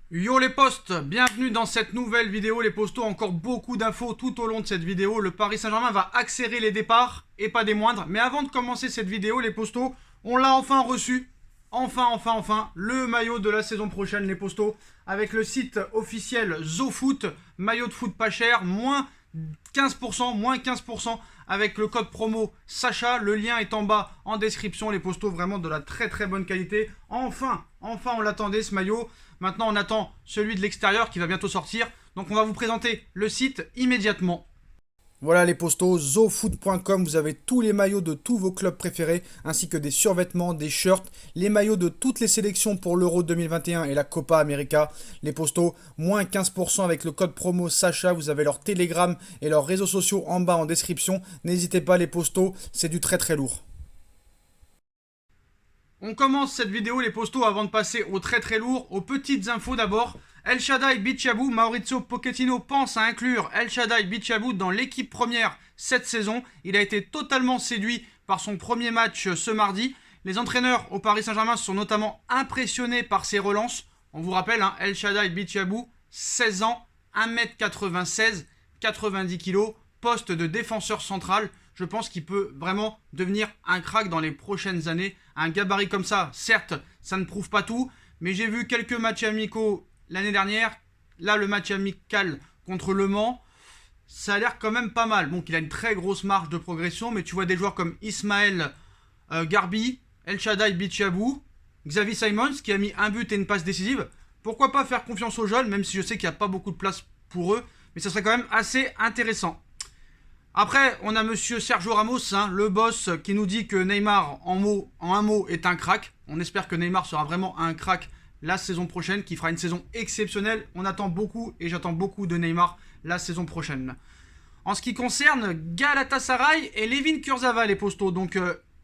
Yo les postes, bienvenue dans cette nouvelle vidéo les postos, encore beaucoup d'infos tout au long de cette vidéo. Le Paris Saint-Germain va accélérer les départs et pas des moindres. Mais avant de commencer cette vidéo les postos, on l'a enfin reçu. Enfin, le maillot de la saison prochaine les postos. Avec le site officiel ZoFoot, maillot de foot pas cher, moins 15% avec le code promo Sacha. Le lien est en bas en description les postos, vraiment de la très bonne qualité. Enfin on l'attendait ce maillot. Maintenant, on attend celui de l'extérieur qui va bientôt sortir. Donc, on va vous présenter le site immédiatement. Voilà les postos, zofoot.com, vous avez tous les maillots de tous vos clubs préférés, ainsi que des survêtements, des shirts, les maillots de toutes les sélections pour l'Euro 2021 et la Copa América. Les postos, moins 15% avec le code promo Sacha, vous avez leur Telegram et leurs réseaux sociaux en bas en description. N'hésitez pas les postos, c'est du très lourd. On commence cette vidéo les postos avant de passer au très lourd, aux petites infos d'abord. El Shaddai Bichabou, Maurizio Pochettino pense à inclure El Shaddai Bichabou dans l'équipe première cette saison. Il a été totalement séduit par son premier match ce mardi. Les entraîneurs au Paris Saint-Germain sont notamment impressionnés par ses relances. On vous rappelle, El Shaddai Bichabou, 16 ans, 1m96, 90 kg, poste de défenseur central. Je pense qu'il peut vraiment devenir un crack dans les prochaines années. Un gabarit comme ça, certes, ça ne prouve pas tout, mais j'ai vu quelques matchs amicaux l'année dernière. Là, le match amical contre Le Mans, ça a l'air quand même pas mal. Donc, il a une très grosse marge de progression, mais tu vois des joueurs comme Ismaël Garbi, El Shaddai Bichabou, Xavi Simons, qui a mis un but et une passe décisive. Pourquoi pas faire confiance aux jeunes, même si je sais qu'il n'y a pas beaucoup de place pour eux, mais ça serait quand même assez intéressant. Après, on a monsieur Sergio Ramos, le boss, qui nous dit que Neymar, en un mot, est un crack. On espère que Neymar sera vraiment un crack la saison prochaine, qui fera une saison exceptionnelle. On attend beaucoup, et j'attends beaucoup de Neymar la saison prochaine. En ce qui concerne Galatasaray et Layvin Kurzawa, les postos. Donc,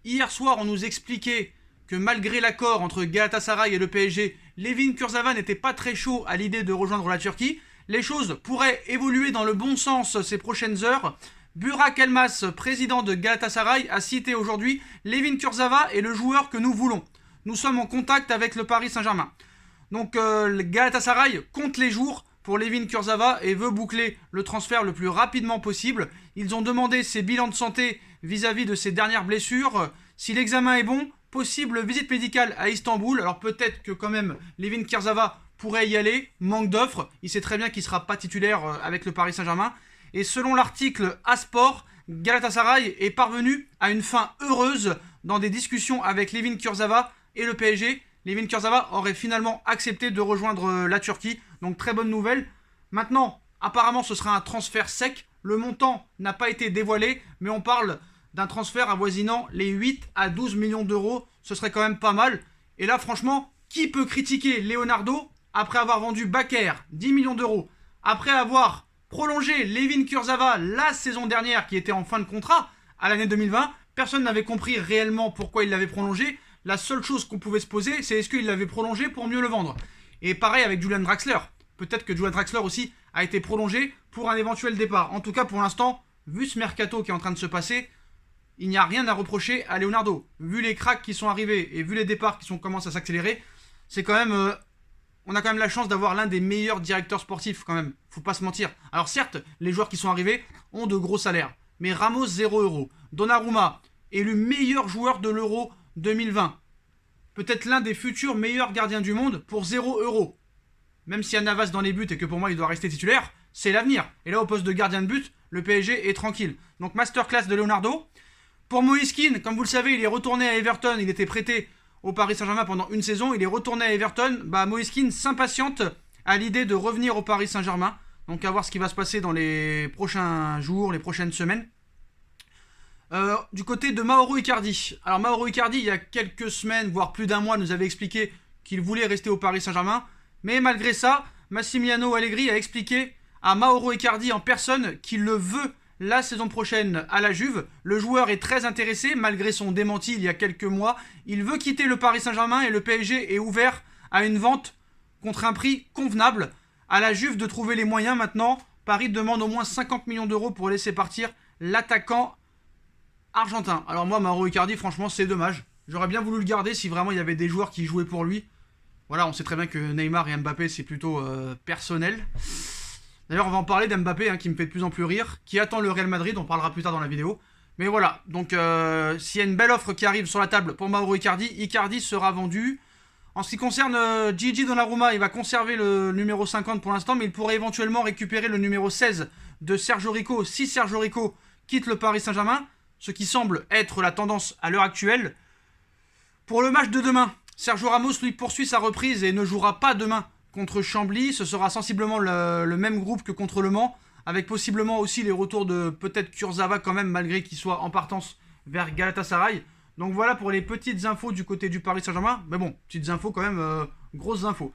hier soir, on nous expliquait que malgré l'accord entre Galatasaray et le PSG, Layvin Kurzawa n'était pas très chaud à l'idée de rejoindre la Turquie. Les choses pourraient évoluer dans le bon sens ces prochaines heures. Burak Elmas, président de Galatasaray, a cité aujourd'hui Layvin Kurzawa est le joueur que nous voulons. Nous sommes en contact avec le Paris Saint-Germain. Donc le Galatasaray compte les jours pour Layvin Kurzawa et veut boucler le transfert le plus rapidement possible. Ils ont demandé ses bilans de santé vis-à-vis de ses dernières blessures. Si l'examen est bon, possible visite médicale à Istanbul. Alors peut-être que quand même Layvin Kurzawa pourrait y aller. Manque d'offres. Il sait très bien qu'il ne sera pas titulaire avec le Paris Saint-Germain. Et selon l'article Asport, Galatasaray est parvenu à une fin heureuse dans des discussions avec Layvin Kurzawa et le PSG. Layvin Kurzawa aurait finalement accepté de rejoindre la Turquie. Donc très bonne nouvelle. Maintenant, apparemment ce sera un transfert sec. Le montant n'a pas été dévoilé, mais on parle d'un transfert avoisinant les 8 à 12 millions d'euros. Ce serait quand même pas mal. Et là franchement, qui peut critiquer Leonardo après avoir vendu Bakker 10 millions d'euros, après avoir prolongé Layvin Kurzawa la saison dernière qui était en fin de contrat à l'année 2020. Personne n'avait compris réellement pourquoi il l'avait prolongé. La seule chose qu'on pouvait se poser, c'est est-ce qu'il l'avait prolongé pour mieux le vendre. Et pareil avec Julian Draxler. Peut-être que Julian Draxler aussi a été prolongé pour un éventuel départ. En tout cas, pour l'instant, vu ce mercato qui est en train de se passer, il n'y a rien à reprocher à Leonardo. Vu les cracks qui sont arrivés et vu les départs qui commencent à s'accélérer, c'est quand même... on a quand même la chance d'avoir l'un des meilleurs directeurs sportifs quand même, faut pas se mentir. Alors certes, les joueurs qui sont arrivés ont de gros salaires, mais Ramos 0 €, Donnarumma élu meilleur joueur de l'Euro 2020, peut-être l'un des futurs meilleurs gardiens du monde pour 0 €. Même s'il y a Navas dans les buts et que pour moi il doit rester titulaire, c'est l'avenir. Et là au poste de gardien de but, le PSG est tranquille. Donc masterclass de Leonardo. Pour Moïse Kean, comme vous le savez, il est retourné à Everton, il était prêté au Paris Saint-Germain pendant une saison, il est retourné à Everton. Moïse Kean s'impatiente à l'idée de revenir au Paris Saint-Germain. Donc à voir ce qui va se passer dans les prochains jours, les prochaines semaines. Du côté de Mauro Icardi. Alors Mauro Icardi, il y a quelques semaines, voire plus d'un mois, nous avait expliqué qu'il voulait rester au Paris Saint-Germain. Mais malgré ça, Massimiliano Allegri a expliqué à Mauro Icardi en personne qu'il le veut la saison prochaine à la Juve. Le joueur est très intéressé, malgré son démenti il y a quelques mois. Il veut quitter le Paris Saint-Germain et le PSG est ouvert à une vente contre un prix convenable. À la Juve de trouver les moyens maintenant. Paris demande au moins 50 millions d'euros pour laisser partir l'attaquant argentin. Alors moi, Mauro Icardi, franchement, c'est dommage. J'aurais bien voulu le garder si vraiment il y avait des joueurs qui jouaient pour lui. Voilà, on sait très bien que Neymar et Mbappé, c'est plutôt personnel. D'ailleurs, on va en parler d'Mbappé, hein, qui me fait de plus en plus rire, qui attend le Real Madrid, on parlera plus tard dans la vidéo. Mais voilà, donc s'il y a une belle offre qui arrive sur la table pour Mauro Icardi, Icardi sera vendu. En ce qui concerne Gigi Donnarumma, il va conserver le numéro 50 pour l'instant, mais il pourrait éventuellement récupérer le numéro 16 de Sergio Rico si Sergio Rico quitte le Paris Saint-Germain, ce qui semble être la tendance à l'heure actuelle. Pour le match de demain, Sergio Ramos lui poursuit sa reprise et ne jouera pas demain contre Chambly. Ce sera sensiblement le même groupe que contre Le Mans, avec possiblement aussi les retours de peut-être Kurzawa quand même, malgré qu'il soit en partance vers Galatasaray. Donc voilà pour les petites infos du côté du Paris Saint-Germain. Mais bon, petites infos quand même, grosses infos.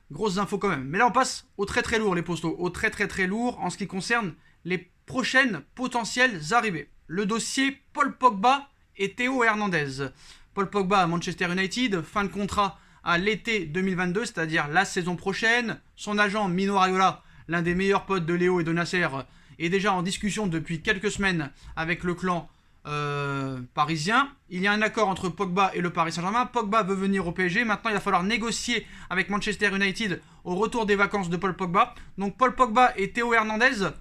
Grosses infos quand même. Mais là on passe au très très lourd les postos. Au très très très lourd en ce qui concerne les prochaines potentielles arrivées. Le dossier Paul Pogba et Théo Hernandez. Paul Pogba à Manchester United, fin de contrat à l'été 2022, c'est-à-dire la saison prochaine. Son agent Mino Raiola, l'un des meilleurs potes de Léo et de Nasser, est déjà en discussion depuis quelques semaines avec le clan parisien. Il y a un accord entre Pogba et le Paris Saint-Germain. Pogba veut venir au PSG. Maintenant, il va falloir négocier avec Manchester United au retour des vacances de Paul Pogba. Donc Paul Pogba et Théo Hernandez,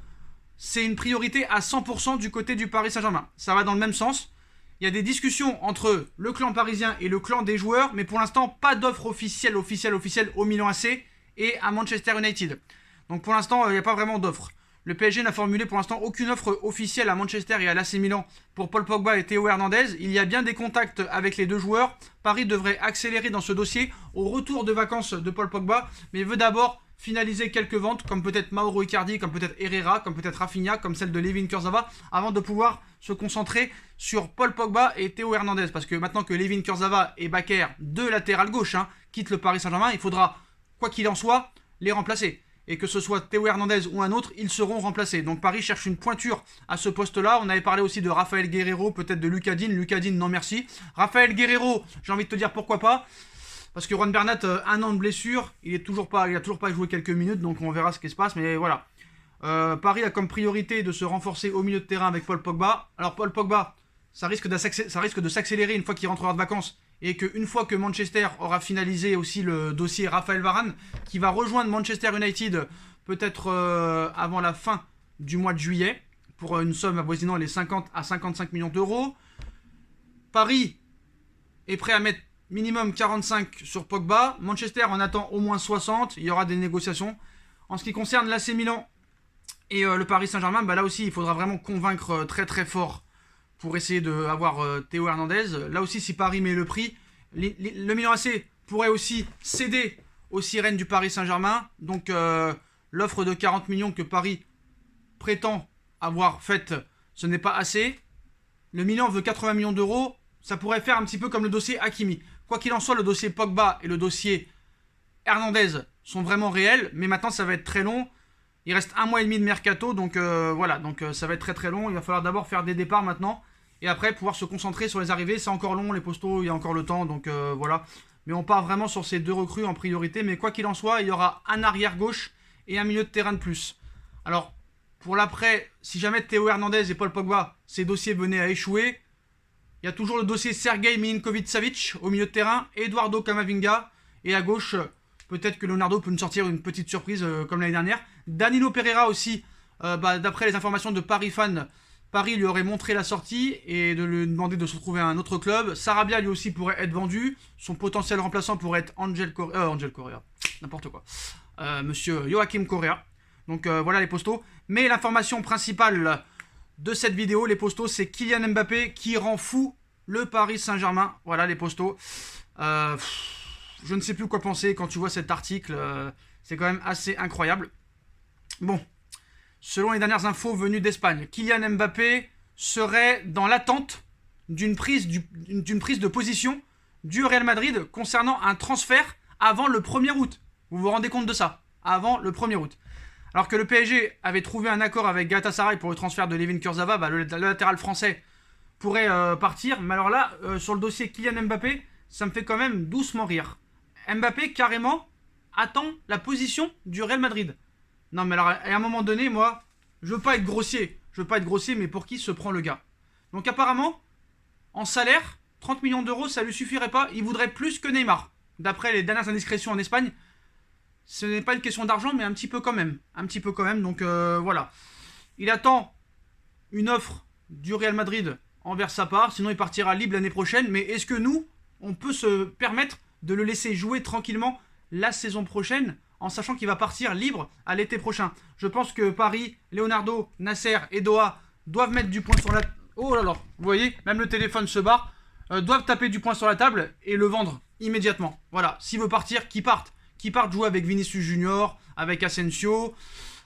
c'est une priorité à 100% du côté du Paris Saint-Germain. Ça va dans le même sens. Il y a des discussions entre le clan parisien et le clan des joueurs, mais pour l'instant, pas d'offre officielle au Milan AC et à Manchester United. Donc pour l'instant, il n'y a pas vraiment d'offre. Le PSG n'a formulé pour l'instant aucune offre officielle à Manchester et à l'AC Milan pour Paul Pogba et Théo Hernandez. Il y a bien des contacts avec les deux joueurs. Paris devrait accélérer dans ce dossier au retour de vacances de Paul Pogba, mais veut d'abord finaliser quelques ventes, comme peut-être Mauro Icardi, comme peut-être Herrera, comme peut-être Rafinha, comme celle de Layvin Kurzawa, avant de pouvoir se concentrer sur Paul Pogba et Théo Hernandez. Parce que maintenant que Layvin Kurzawa et Bakker, deux latérales gauche, quittent le Paris Saint-Germain, il faudra, quoi qu'il en soit, les remplacer. Et que ce soit Théo Hernandez ou un autre, ils seront remplacés. Donc Paris cherche une pointure à ce poste-là. On avait parlé aussi de Rafael Guerreiro, peut-être de Lucas Digne. Lucas Digne, non merci. Rafael Guerreiro, j'ai envie de te dire pourquoi pas. Parce que Juan Bernat, un an de blessure, il a toujours pas joué quelques minutes, donc on verra ce qui se passe. Mais voilà. Paris a comme priorité de se renforcer au milieu de terrain avec Paul Pogba. Alors Paul Pogba, ça risque de s'accélérer une fois qu'il rentrera de vacances. Et qu'une fois que Manchester aura finalisé aussi le dossier Raphaël Varane, qui va rejoindre Manchester United peut-être avant la fin du mois de juillet, pour une somme avoisinant les 50 à 55 millions d'euros. Paris est prêt à mettre minimum 45 sur Pogba. Manchester en attend au moins 60. Il y aura des négociations. En ce qui concerne l'AC Milan et le Paris Saint-Germain, là aussi, il faudra vraiment convaincre très très fort pour essayer d'avoir Théo Hernandez. Là aussi, si Paris met le prix, le Milan AC pourrait aussi céder aux sirènes du Paris Saint-Germain. Donc l'offre de 40 millions que Paris prétend avoir faite, ce n'est pas assez. Le Milan veut 80 millions d'euros. Ça pourrait faire un petit peu comme le dossier Hakimi. Quoi qu'il en soit, le dossier Pogba et le dossier Hernandez sont vraiment réels. Mais maintenant, ça va être très long. Il reste 1 mois et demi de mercato. Donc voilà, ça va être très très long. Il va falloir d'abord faire des départs maintenant. Et après, pouvoir se concentrer sur les arrivées. C'est encore long, les postos, il y a encore le temps. Donc voilà. Mais on part vraiment sur ces deux recrues en priorité. Mais quoi qu'il en soit, il y aura un arrière-gauche et un milieu de terrain de plus. Alors, pour l'après, si jamais Théo Hernandez et Paul Pogba, ces dossiers venaient à échouer, il y a toujours le dossier Sergei Milinkovic-Savic au milieu de terrain, Eduardo Camavinga, et à gauche, peut-être que Leonardo peut nous sortir une petite surprise comme l'année dernière. Danilo Pereira aussi, d'après les informations de Paris Fan, Paris lui aurait montré la sortie et de lui demander de se retrouver à un autre club. Sarabia lui aussi pourrait être vendu. Son potentiel remplaçant pourrait être Angel Correa, n'importe quoi. Monsieur Joachim Correa. Donc voilà les postos. Mais l'information principale de cette vidéo, les postos, c'est Kylian Mbappé qui rend fou le Paris Saint-Germain. Voilà les postos. Je ne sais plus quoi penser quand tu vois cet article. C'est quand même assez incroyable. Bon. Selon les dernières infos venues d'Espagne, Kylian Mbappé serait dans l'attente d'une prise de position du Real Madrid concernant un transfert avant le 1er août. Vous vous rendez compte de ça? Avant le 1er août. Alors que le PSG avait trouvé un accord avec Galatasaray pour le transfert de Layvin Kurzawa, le latéral français pourrait partir. Mais alors là, sur le dossier Kylian Mbappé, ça me fait quand même doucement rire. Mbappé, carrément, attend la position du Real Madrid. Non, mais alors, à un moment donné, moi, je veux pas être grossier. Mais pour qui se prend le gars? Donc apparemment, en salaire, 30 millions d'euros, ça lui suffirait pas. Il voudrait plus que Neymar. d'après les dernières indiscrétions en Espagne, ce n'est pas une question d'argent, mais un petit peu quand même. Un petit peu quand même, donc voilà. Il attend une offre du Real Madrid envers sa part, sinon il partira libre l'année prochaine. Mais est-ce que nous, on peut se permettre de le laisser jouer tranquillement la saison prochaine, en sachant qu'il va partir libre à l'été prochain? Je pense que Paris, Leonardo, Nasser et Doha doivent mettre du poing sur la... Oh là là, vous voyez, même le téléphone se barre. Doivent taper du poing sur la table et le vendre immédiatement. Voilà, s'il veut partir, qu'il parte. Qu'il parte jouer avec Vinicius Junior, avec Asensio,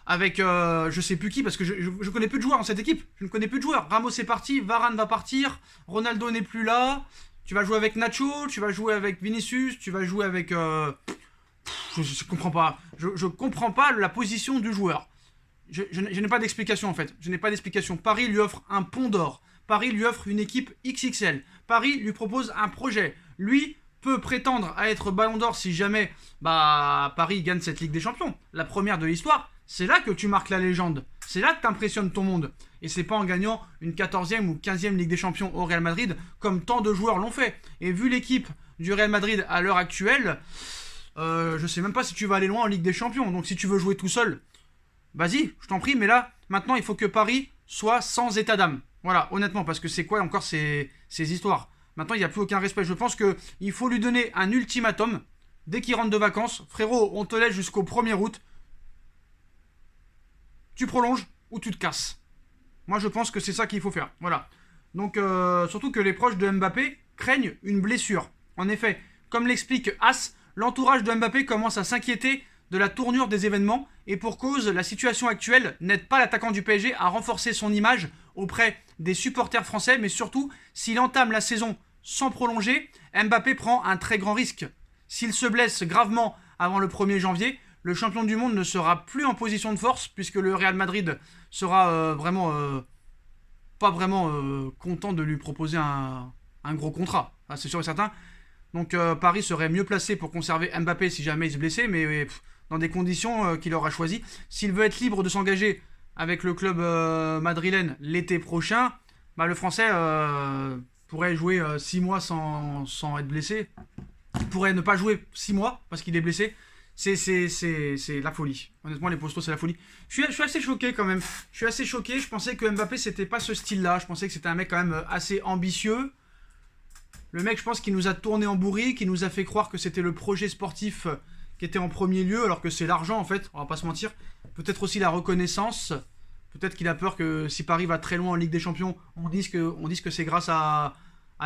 avec je sais plus qui, parce que je connais plus de joueurs dans cette équipe. Je ne connais plus de joueurs. Ramos est parti, Varane va partir, Ronaldo n'est plus là. Tu vas jouer avec Nacho, tu vas jouer avec Vinicius, tu vas jouer avec... je comprends pas. Je comprends pas la position du joueur. Je n'ai pas d'explication en fait. Je n'ai pas d'explication. Paris lui offre un pont d'or. Paris lui offre une équipe XXL. Paris lui propose un projet. Lui peut prétendre à être Ballon d'Or si jamais Paris gagne cette Ligue des Champions. La première de l'histoire. C'est là que tu marques la légende. C'est là que tu impressionnes ton monde. Et c'est pas en gagnant une 14e ou 15e Ligue des Champions au Real Madrid comme tant de joueurs l'ont fait. Et vu l'équipe du Real Madrid à l'heure actuelle, je sais même pas si tu vas aller loin en Ligue des Champions. Donc si tu veux jouer tout seul, vas-y, je t'en prie. Mais là, maintenant, il faut que Paris soit sans état d'âme. Voilà, honnêtement, parce que c'est quoi encore ces histoires? Maintenant, il n'y a plus aucun respect. Je pense qu'il faut lui donner un ultimatum. Dès qu'il rentre de vacances, frérot, on te laisse jusqu'au 1er août. Tu prolonges ou tu te casses. Moi, je pense que c'est ça qu'il faut faire. Voilà. Donc, surtout que les proches de Mbappé craignent une blessure. En effet, comme l'explique As, l'entourage de Mbappé commence à s'inquiéter de la tournure des événements, et pour cause, la situation actuelle n'aide pas l'attaquant du PSG à renforcer son image auprès des supporters français, mais surtout, s'il entame la saison sans prolonger, Mbappé prend un très grand risque. S'il se blesse gravement avant le 1er janvier, le champion du monde ne sera plus en position de force, puisque le Real Madrid sera pas vraiment content de lui proposer un gros contrat. Ah, c'est sûr et certain. Donc Paris serait mieux placé pour conserver Mbappé si jamais il se blessait, mais dans des conditions qu'il aura choisies. S'il veut être libre de s'engager avec le club madrilène l'été prochain, le Français pourrait jouer 6 mois sans être blessé. Il pourrait ne pas jouer 6 mois parce qu'il est blessé. C'est la folie. Honnêtement, les postos, c'est la folie. Je suis assez choqué quand même. Je suis assez choqué. Je pensais que Mbappé, c'était pas ce style-là. Je pensais que c'était un mec quand même assez ambitieux. Le mec, je pense qu'il nous a tourné en bourrique, qui nous a fait croire que c'était le projet sportif qui était en premier lieu, alors que c'est l'argent en fait, on va pas se mentir. Peut-être aussi la reconnaissance. Peut-être qu'il a peur que si Paris va très loin en Ligue des Champions, on dise que c'est grâce à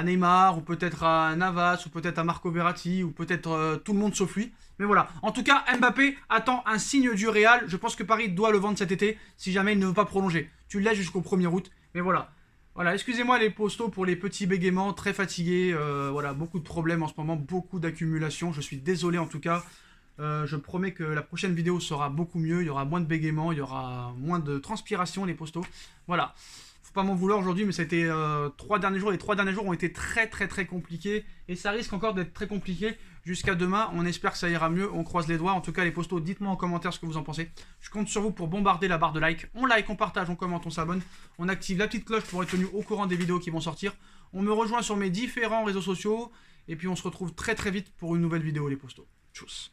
Neymar, ou peut-être à Navas, ou peut-être à Marco Verratti, ou peut-être tout le monde sauf lui. Mais voilà. En tout cas, Mbappé attend un signe du Real. Je pense que Paris doit le vendre cet été, si jamais il ne veut pas prolonger. Tu le laisses jusqu'au 1er août. Mais voilà. Voilà, excusez-moi les postos pour les petits bégaiements, très fatigués, voilà, beaucoup de problèmes en ce moment, beaucoup d'accumulation, je suis désolé en tout cas. Je promets que la prochaine vidéo sera beaucoup mieux, il y aura moins de bégaiements, il y aura moins de transpiration les postos. Voilà, faut pas m'en vouloir aujourd'hui, mais ça a été 3 derniers jours, les 3 derniers jours ont été très compliqués, et ça risque encore d'être très compliqué jusqu'à demain. On espère que ça ira mieux, on croise les doigts. En tout cas les postos, dites-moi en commentaire ce que vous en pensez. Je compte sur vous pour bombarder la barre de like. On like, on partage, on commente, on s'abonne. On active la petite cloche pour être tenu au courant des vidéos qui vont sortir. On me rejoint sur mes différents réseaux sociaux, et puis on se retrouve très vite pour une nouvelle vidéo les postos. Tchuss.